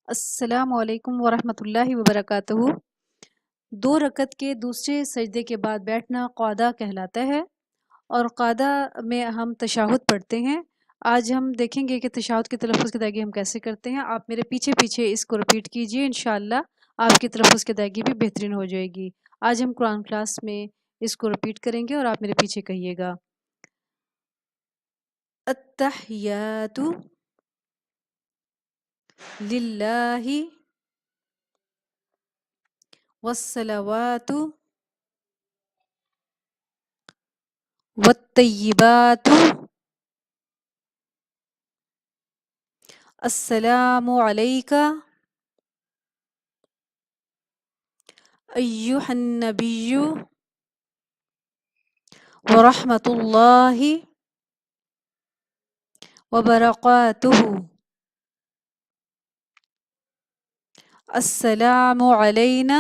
السلام علیکم ورحمۃ اللہ وبرکاتہ۔ 2 رکعت کے دوسرے سجدے کے بعد بیٹھنا قعدہ کہلاتا ہے، اور قعدہ میں ہم تشہد پڑھتے ہیں۔ آج ہم دیکھیں گے کہ تشہد کے تلفظ کی ادائیگی ہم کیسے کرتے ہیں۔ آپ میرے پیچھے پیچھے اس کو رپیٹ کیجئے، انشاءاللہ آپ کی تلفظ کی ادائیگی بھی بہترین ہو جائے گی۔ آج ہم قرآن کلاس میں اس کو رپیٹ کریں گے اور آپ میرے پیچھے کہیے گا۔ التحیات للہ والصلوات والطیبات السلام علیک ایہا النبی ورحمۃ اللہ وبرکاتہ۔ السلام علینا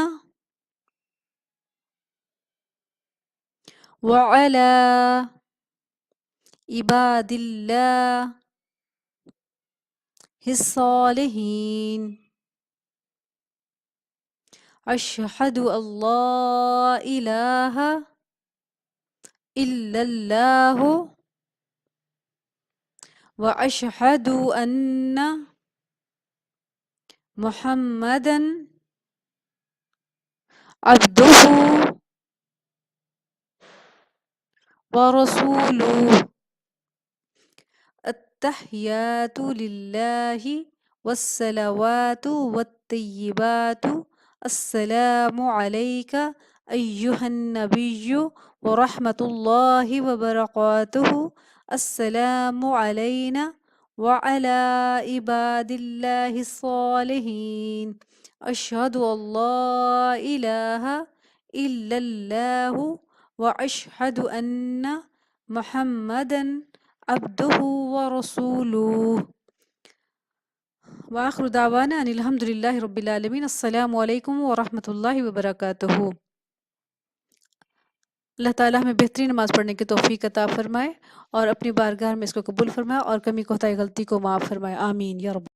وعلی عباد اللہ الصالحین۔ اشہد ان لا الہ الا اللہ واشہد ان محمدا عبدہ ورسولہ۔ التحیات للہ والصلوات والطیبات السلام علیک ایہا النبی ورحمۃ اللہ وبرکاتہ۔ السلام علینا وعلی عباد اللہ الصالحین۔ اشہد ان لا الہ الا اللہ واشہد ان محمدا عبدہ ورسولہ۔ وآخر دعوانا ان الحمد للہ رب العالمین۔ السلام علیکم ورحمۃ اللہ وبرکاتہ۔ اللہ تعالیٰ ہمیں بہترین نماز پڑھنے کی توفیق عطا فرمائے، اور اپنی بارگاہ میں اس کو قبول فرمائے، اور کمی کوتاہی غلطی کو معاف فرمائے، آمین یا رب۔